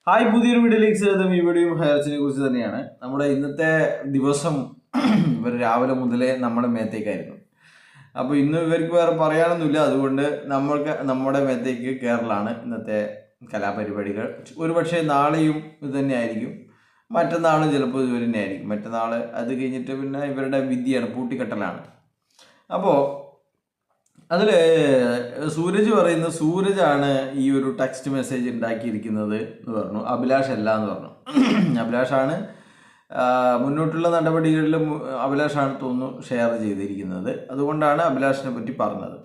Hi, പുതിയൊരു വീഡിയോയിലേക്ക് സ്വാഗതം. ഈ വീഡിയോ ഹെയർസിനെ കുറിച്ച് തന്നെയാണ്. നമ്മുടെ ഇന്നത്തെ ദിവസം ഇവർ രാവിലെ മുതലേ നമ്മുടെ മേത്തേക്കായിരുന്നു. അപ്പോൾ ഇന്ന് ഇവർക്ക് വേറെ പറയാനൊന്നുമില്ല, അതുകൊണ്ട് നമ്മുടെ മേത്തേക്ക് കേരളമാണ് ഇന്നത്തെ കലാപരിപാടികൾ. ഒരുപക്ഷെ നാളെയും ഇത് തന്നെയായിരിക്കും, മറ്റന്നാളും ചിലപ്പോൾ ഇത് തന്നെയായിരിക്കും. മറ്റന്നാൾ അത് കഴിഞ്ഞിട്ട് പിന്നെ ഇവരുടെ വിധിയാണ്, പൂട്ടിക്കെട്ടലാണ്. അപ്പോൾ അതിൽ സൂരജ് പറയുന്നത് സൂരജാണ് ഈ ഒരു ടെക്സ്റ്റ് മെസ്സേജ് ഉണ്ടാക്കിയിരിക്കുന്നത് എന്ന് പറഞ്ഞു. അഭിലാഷ് അല്ല എന്ന് പറഞ്ഞു. അഭിലാഷാണ് മുന്നോട്ടുള്ള നടപടികളിലും അഭിലാഷാണ് തോന്നുന്നു ഷെയർ ചെയ്തിരിക്കുന്നത്. അതുകൊണ്ടാണ് അഭിലാഷിനെ പറ്റി പറഞ്ഞത്.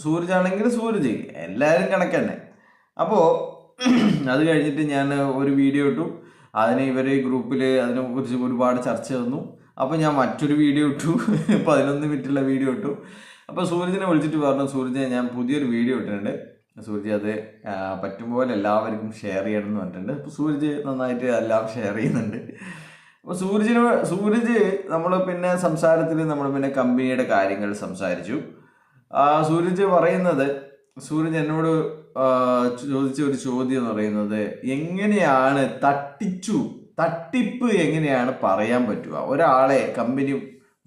സൂരജാണെങ്കിൽ സൂരജ്, എല്ലാവരും കണക്ക് തന്നെ. അപ്പോൾ അത് കഴിഞ്ഞിട്ട് ഞാൻ ഒരു വീഡിയോ ഇട്ടു. അതിന് ഇവർ ഗ്രൂപ്പിൽ അതിനെക്കുറിച്ച് ഒരുപാട് ചർച്ച തന്നു. അപ്പോൾ ഞാൻ മറ്റൊരു വീഡിയോ ഇട്ടു, 11 മിനിറ്റുള്ള വീഡിയോ ഇട്ടു. അപ്പോൾ സൂരജിനെ വിളിച്ചിട്ട് പറഞ്ഞു, സൂരജ് ഞാൻ പുതിയൊരു വീഡിയോ ഇട്ടിട്ടുണ്ട്, സൂരജ് അത് പറ്റും പോലെ എല്ലാവർക്കും ഷെയർ ചെയ്യണം എന്ന് പറഞ്ഞിട്ടുണ്ട്. അപ്പോൾ സൂരജ് നന്നായിട്ട് എല്ലാം ഷെയർ ചെയ്യുന്നുണ്ട്. അപ്പോൾ സൂരജ് നമ്മൾ പിന്നെ സംസാരത്തിൽ നമ്മൾ പിന്നെ കമ്പനിയുടെ കാര്യങ്ങൾ സംസാരിച്ചു. സൂരജ് പറയുന്നത്, സൂരജ് എന്നോട് ചോദിച്ച ഒരു ചോദ്യം എന്ന് പറയുന്നത്, എങ്ങനെയാണ് തട്ടിപ്പ് എങ്ങനെയാണ് പറയാൻ പറ്റുക, ഒരാളെ കമ്പനി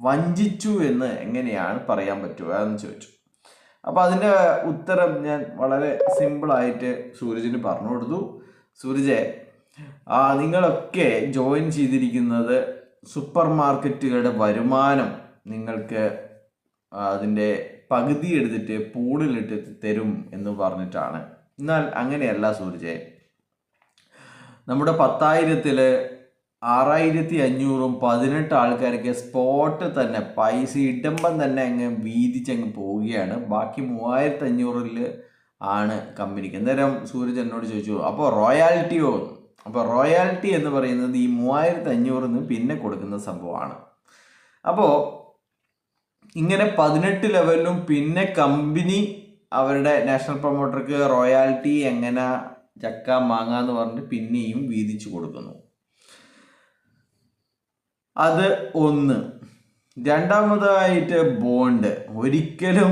വഞ്ചിച്ചു എന്ന് എങ്ങനെയാണ് പറയാൻ പറ്റുക എന്ന് ചോദിച്ചു. അപ്പോൾ അതിൻ്റെ ഉത്തരം ഞാൻ വളരെ സിമ്പിളായിട്ട് സൂരജിന് പറഞ്ഞു കൊടുത്തു. സൂരജെ, നിങ്ങളൊക്കെ ജോയിൻ ചെയ്തിരിക്കുന്നത് സൂപ്പർ മാർക്കറ്റുകളുടെ വരുമാനം നിങ്ങൾക്ക് അതിൻ്റെ പകുതി എടുത്തിട്ട് പൂളിലിട്ട് തരും എന്ന് പറഞ്ഞിട്ടാണ്. എന്നാൽ അങ്ങനെയല്ല സൂരജെ. നമ്മുടെ 10,000-ൽ 6,500 18 ആൾക്കാർക്ക് സ്പോട്ട് തന്നെ പൈസ ഇടുമ്പം തന്നെ അങ്ങ് വീതിച്ചങ്ങ് പോവുകയാണ്. ബാക്കി 3,500-ൽ ആണ് കമ്പനിക്ക്. അന്നേരം സൂരജ് എന്നോട് ചോദിച്ചു, അപ്പോൾ റോയാലിറ്റിയോ? അപ്പോൾ റോയാലിറ്റി എന്ന് പറയുന്നത് ഈ 3,500-ന് പിന്നെ കൊടുക്കുന്ന സംഭവമാണ്. അപ്പോൾ ഇങ്ങനെ 18 ലെവലിലും പിന്നെ കമ്പനി അവരുടെ നാഷണൽ പ്രൊമോട്ടർക്ക് റോയാലിറ്റി എങ്ങനെ ചക്ക മാങ്ങാന്ന് പറഞ്ഞിട്ട് പിന്നെയും വീതിച്ചു കൊടുക്കുന്നു. അത് ഒന്ന്. രണ്ടാമതായിട്ട് ബോണ്ട്. ഒരിക്കലും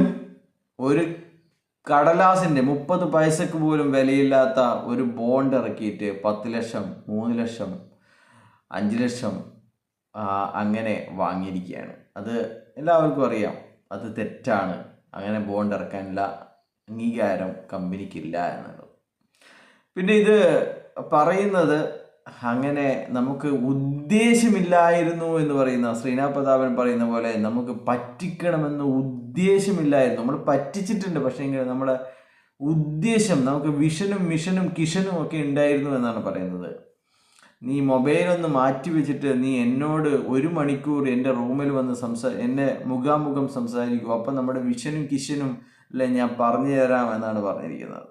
ഒരു കടലാസിൻ്റെ 30 പൈസക്ക് പോലും വിലയില്ലാത്ത ഒരു ബോണ്ട് ഇറക്കിയിട്ട് 10 ലക്ഷം, 3 ലക്ഷം, 5 ലക്ഷം അങ്ങനെ വാങ്ങിയിരിക്കുകയാണ്. അത് എല്ലാവർക്കും അറിയാം, അത് തെറ്റാണ്. അങ്ങനെ ബോണ്ട് ഇറക്കാനുള്ള അംഗീകാരം കമ്പനിക്കില്ല എന്നുള്ളത്. പിന്നെ ഇത് പറയുന്നത് അങ്ങനെ നമുക്ക് ഉദ്ദേശമില്ലായിരുന്നു എന്ന് പറയുന്ന ശ്രീനാഥ് പ്രതാപൻ പറയുന്ന പോലെ നമുക്ക് പറ്റിക്കണമെന്ന് ഉദ്ദേശമില്ലായിരുന്നു. നമ്മൾ പറ്റിച്ചിട്ടുണ്ട്, പക്ഷേ നമ്മുടെ ഉദ്ദേശം, നമുക്ക് വിഷനും മിഷനും കിഷനും ഒക്കെ ഉണ്ടായിരുന്നു എന്നാണ് പറയുന്നത്. നീ മൊബൈലൊന്ന് മാറ്റി വെച്ചിട്ട് നീ എന്നോട് 1 മണിക്കൂർ എൻ്റെ റൂമിൽ വന്ന് എന്നെ മുഖാമുഖം സംസാരിക്കും, അപ്പം നമ്മുടെ വിഷനും കിഷനും അല്ലെ ഞാൻ പറഞ്ഞു തരാം എന്നാണ് പറഞ്ഞിരിക്കുന്നത്.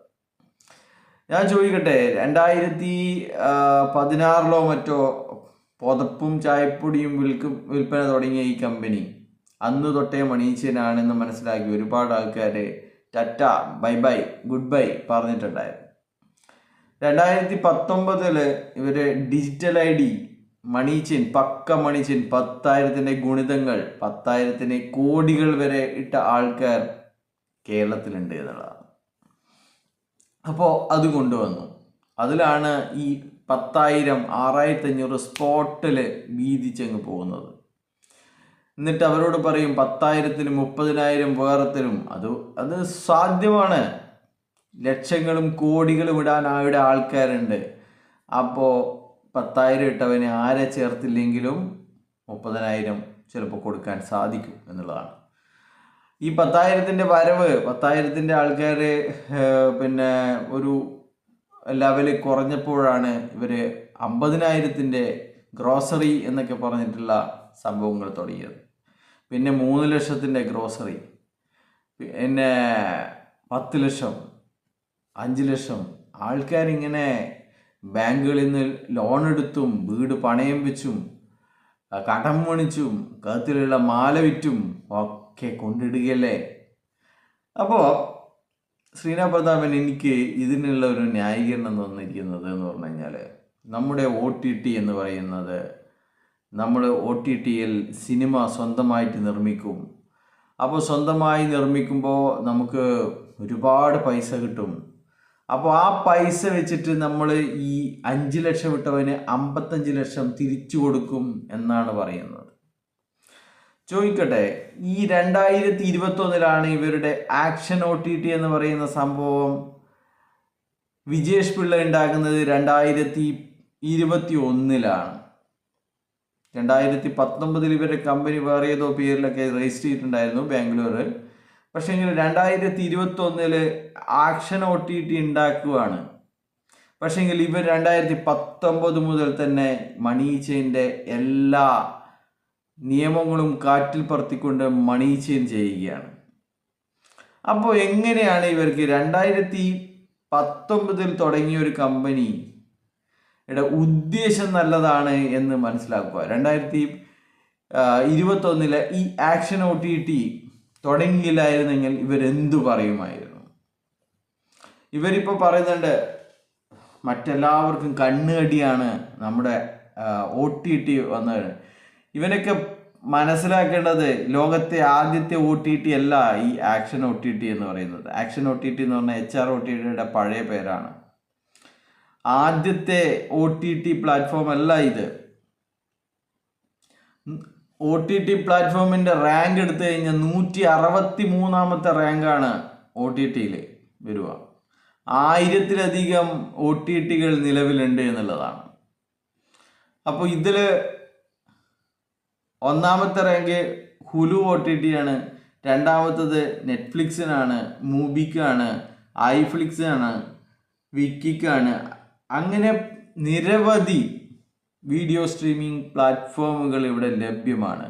ഞാൻ ചോദിക്കട്ടെ, 2016-ലോ മറ്റോ പുതപ്പും ചായപ്പൊടിയും വിൽപ്പന തുടങ്ങിയ ഈ കമ്പനി അന്ന് തൊട്ടേ മണീഷ്യനാണെന്ന് മനസ്സിലാക്കി ഒരുപാട് ആൾക്കാർ Tata, bye bye, good bye പറഞ്ഞിട്ടുണ്ടായിരുന്നു. 2019-ൽ ഇവർ ഡിജിറ്റൽ ID മണീഷ്യൻ, പക്ക മണീഷ്യൻ, 10,000-ന്റെ ഗുണിതങ്ങൾ, 10,000-ന് കോടികൾ വരെ ഇട്ട ആൾക്കാർ കേരളത്തിലുണ്ട് എന്നുള്ളതാണ്. അപ്പോൾ അത് കൊണ്ടുവന്നു. അതിലാണ് ഈ 10,000 6,500 സ്പോട്ടിൽ വീതിച്ചങ്ങ് പോകുന്നത്. എന്നിട്ട് അവരോട് പറയും 10,000-ന് 30,000 വേറത്തിലും. അത് സാധ്യമാണ്. ലക്ഷങ്ങളും കോടികളും ഇടാൻ അവിടെ ആൾക്കാരുണ്ട്. അപ്പോൾ 10,000 ഇട്ടവന് ആരെ ചേർത്തില്ലെങ്കിലും 30,000 ചിലപ്പോൾ കൊടുക്കാൻ സാധിക്കും എന്നുള്ളതാണ്. ഈ 10,000-ന്റെ വരവ്, 10,000-ന്റെ ആൾക്കാർ പിന്നെ ഒരു ലെവല് കുറഞ്ഞപ്പോഴാണ് ഇവർ 50,000-ന്റെ ഗ്രോസറി എന്നൊക്കെ പറഞ്ഞിട്ടുള്ള സംഭവങ്ങൾ തുടങ്ങിയത്. പിന്നെ 3 ലക്ഷത്തിൻ്റെ ഗ്രോസറി, പിന്നെ 10 ലക്ഷം, 5 ലക്ഷം. ആൾക്കാരിങ്ങനെ ബാങ്കുകളിൽ നിന്ന് ലോൺ എടുത്തും വീട് പണയം വെച്ചും കടം മേടിച്ചും കഴുത്തിലുള്ള മാല വിറ്റും ഒക്കെ കൊണ്ടിടുകയല്ലേ. അപ്പോൾ ശ്രീനാഥ് പ്രതാപൻ എനിക്ക് ഇതിനുള്ള ഒരു ന്യായീകരണം തന്നിരിക്കുന്നത് എന്ന് പറഞ്ഞു കഴിഞ്ഞാൽ, നമ്മുടെ OTT എന്ന് പറയുന്നത്, നമ്മൾ OTTയിൽ സിനിമ സ്വന്തമായിട്ട് നിർമ്മിക്കും. അപ്പോൾ സ്വന്തമായി നിർമ്മിക്കുമ്പോൾ നമുക്ക് ഒരുപാട് പൈസ കിട്ടും. അപ്പോൾ ആ പൈസ വെച്ചിട്ട് നമ്മൾ ഈ 5 ലക്ഷം ഇട്ടവന് 55 ലക്ഷം തിരിച്ചു കൊടുക്കും എന്നാണ് പറയുന്നത്. ചോദിക്കട്ടെ, ഈ 2021 ഇവരുടെ ആക്ഷൻ OTT എന്ന് പറയുന്ന സംഭവം വിജേഷ് പിള്ള ഉണ്ടാക്കുന്നത് 2021 2019 ഇവരുടെ കമ്പനി വേറെ ഏതോ പേരിലൊക്കെ രജിസ്റ്റർ ചെയ്തിട്ടുണ്ടായിരുന്നു ബാംഗ്ലൂർ. പക്ഷേ എങ്കിൽ 2021 ആക്ഷൻ OTT ഉണ്ടാക്കുകയാണ്. പക്ഷേങ്കിൽ ഇവർ 2019 മുതൽ തന്നെ മണി ചെയിൻ്റെ എല്ലാ നിയമങ്ങളും കാറ്റിൽ പറത്തിക്കൊണ്ട് മണി ചെയിൻ ചെയ്യുകയാണ്. അപ്പോൾ എങ്ങനെയാണ് ഇവർക്ക് 2019 തുടങ്ങിയ ഒരു കമ്പനിയുടെ ഉദ്ദേശം നല്ലതാണ് എന്ന് മനസ്സിലാക്കുക? 2021 ഈ ആക്ഷൻ OTT തുടങ്ങിയില്ലായിരുന്നെങ്കിൽ ഇവരെന്തു പറയുമായിരുന്നു? ഇവരിപ്പോൾ പറയുന്നുണ്ട് മറ്റെല്ലാവർക്കും കണ്ണുകടിയാണ് നമ്മുടെ OTT വന്നത്. ഇവനൊക്കെ മനസ്സിലാക്കേണ്ടത് ലോകത്തെ ആദ്യത്തെ OTT അല്ല ഈ ആക്ഷൻ OTT എന്ന് പറയുന്നത്. ആക്ഷൻ OTT എന്ന് പറഞ്ഞാൽ HROTTയുടെ പഴയ പേരാണ്. ആദ്യത്തെ OTT പ്ലാറ്റ്ഫോം അല്ല ഇത്. OTT പ്ലാറ്റ്ഫോമിൻ്റെ റാങ്ക് എടുത്തു കഴിഞ്ഞാൽ 163ാമത്തെ റാങ്കാണ് OTTയിൽ വരിക. 1000-ലധികം OTTകൾ നിലവിലുണ്ട് എന്നുള്ളതാണ്. അപ്പോൾ ഇതിൽ ഒന്നാമത്തെ റാങ്ക് ഹുലു OTT ആണ്, രണ്ടാമത്തത് നെറ്റ്ഫ്ലിക്സിനാണ്, മൂബിക്കാണ്, ഐഫ്ലിക്സാണ്, വിക്കിക്കാണ്. അങ്ങനെ നിരവധി വീഡിയോ സ്ട്രീമിംഗ് പ്ലാറ്റ്ഫോമുകൾ ഇവിടെ ലഭ്യമാണ്.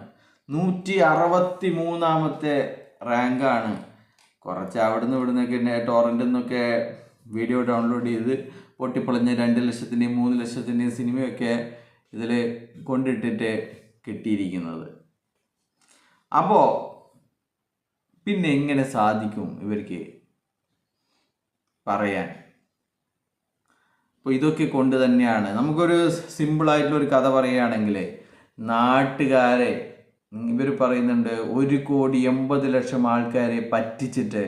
163ാമത്തെ റാങ്കാണ്. കുറച്ച് അവിടെ നിന്ന് ഇവിടെ നിന്നൊക്കെ ടോറൻറ്റിൽ നിന്നൊക്കെ വീഡിയോ ഡൗൺലോഡ് ചെയ്ത് പൊട്ടിപ്പൊളിഞ്ഞ് 2 ലക്ഷത്തിൻ്റെയും 3 ലക്ഷത്തിൻ്റെയും സിനിമയൊക്കെ ഇതിൽ കൊണ്ടിട്ടിട്ട് കിട്ടിയിരിക്കുന്നത്. അപ്പോൾ പിന്നെ എങ്ങനെ സാധിക്കും ഇവർക്ക് പറയാൻ? അപ്പോൾ ഇതൊക്കെ കൊണ്ട് തന്നെയാണ്. നമുക്കൊരു സിമ്പിളായിട്ടുള്ളൊരു കഥ പറയുകയാണെങ്കിൽ, നാട്ടുകാരെ ഇവർ പറയുന്നുണ്ട് 1,80,00,000 ആൾക്കാരെ പറ്റിച്ചിട്ട്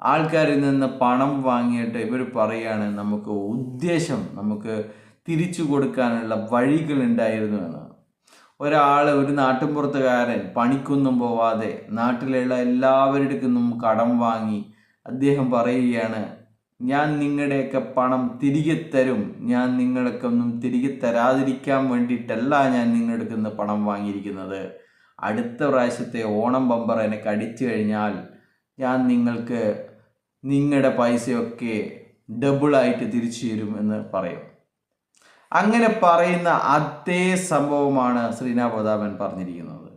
ആൾക്കാരിൽ നിന്ന് പണം വാങ്ങിയിട്ട് ഇവർ പറയുകയാണ് നമുക്ക് ഉദ്ദേശം നമുക്ക് തിരിച്ചു കൊടുക്കാനുള്ള വഴികളുണ്ടായിരുന്നു എന്ന്. ഒരാൾ, ഒരു നാട്ടിൻപുറത്തുകാരൻ പണിക്കൊന്നും പോവാതെ നാട്ടിലുള്ള എല്ലാവരുടെ നിന്നും കടം വാങ്ങി അദ്ദേഹം പറയുകയാണ്, ഞാൻ നിങ്ങളുടെയൊക്കെ പണം തിരികെ തരും, ഞാൻ നിങ്ങൾക്കൊന്നും തിരികെ തരാതിരിക്കാൻ വേണ്ടിയിട്ടല്ല ഞാൻ നിങ്ങളുടെ നിന്ന് പണം വാങ്ങിയിരിക്കുന്നത്. അടുത്ത പ്രാവശ്യത്തെ ഓണം ബമ്പർ എനിക്ക് അടിച്ചു കഴിഞ്ഞാൽ ഞാൻ നിങ്ങൾക്ക് നിങ്ങളുടെ പൈസയൊക്കെ ഡബിളായിട്ട് തിരിച്ചു തരും എന്ന് പറയും. അങ്ങനെ പറയുന്ന അതേ സംഭവമാണ് ശ്രീനാഥ് പറഞ്ഞിരിക്കുന്നത്.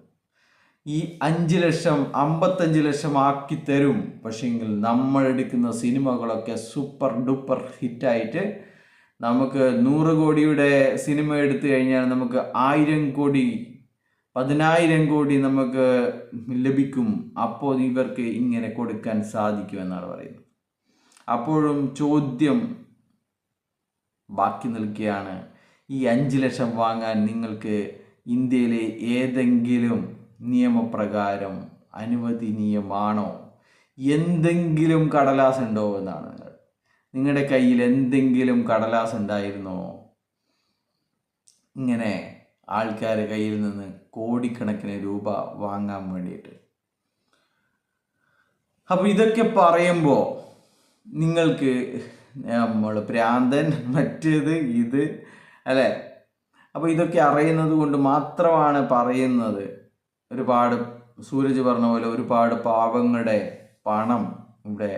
ഈ 5 ലക്ഷം 55 ലക്ഷം ആക്കി തരും. പക്ഷേങ്കിൽ നമ്മൾ എടുക്കുന്ന സിനിമകളൊക്കെ സൂപ്പർ ഡൂപ്പർ ഹിറ്റായിട്ട് നമുക്ക് 100 കോടിയുടെ സിനിമ എടുത്തു കഴിഞ്ഞാൽ നമുക്ക് 1000 കോടി 10,000 കോടി നമുക്ക് ലഭിക്കും. അപ്പോൾ ഇവർക്ക് ഇങ്ങനെ കൊടുക്കാൻ സാധിക്കുമെന്നാണ് പറയുന്നത്. അപ്പോഴും ചോദ്യം ബാക്കി നിൽക്കുകയാണ്, ഈ 5 ലക്ഷം വാങ്ങാൻ നിങ്ങൾക്ക് ഇന്ത്യയിലെ ഏതെങ്കിലും നിയമപ്രകാരം അനുവദനീയമാണോ? എന്തെങ്കിലും കടലാസ് ഉണ്ടോ എന്നാണ്. നിങ്ങളുടെ കയ്യിൽ എന്തെങ്കിലും കടലാസ് ഉണ്ടായിരുന്നോ ഇങ്ങനെ ആൾക്കാരുടെ കയ്യിൽ നിന്ന് കോടിക്കണക്കിന് രൂപ വാങ്ങാൻ വേണ്ടിയിട്ട്? അപ്പോൾ ഇതൊക്കെ പറയുമ്പോൾ നിങ്ങൾക്ക് നമ്മൾ ഭ്രാന്തൻ മറ്റേത് ഇത് അല്ലേ? അപ്പോൾ ഇതൊക്കെ അറിയുന്നത് കൊണ്ട് മാത്രമാണ് പറയുന്നത്. ഒരുപാട് സൂരജ് പറഞ്ഞ പോലെ ഒരുപാട് പാവങ്ങളുടെ പണം ഇവിടെ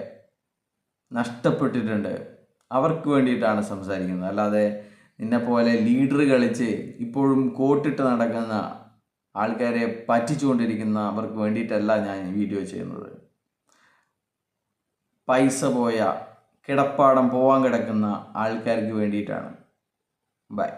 നഷ്ടപ്പെട്ടിട്ടുണ്ട്. അവർക്ക് വേണ്ടിയിട്ടാണ് സംസാരിക്കുന്നത്. അല്ലാതെ നിന്നെപ്പോലെ ലീഡർ കളിച്ച് ഇപ്പോഴും കോട്ടിട്ട് നടക്കുന്ന ആൾക്കാരെ പറ്റിച്ചുകൊണ്ടിരിക്കുന്ന അവർക്ക് വേണ്ടിയിട്ടല്ല ഞാൻ വീഡിയോ ചെയ്യുന്നത്. പൈസ പോയ കിടപ്പാടം പോവാൻ കിടക്കുന്ന ആൾക്കാർക്ക് വേണ്ടിയിട്ടാണ്. ബൈ.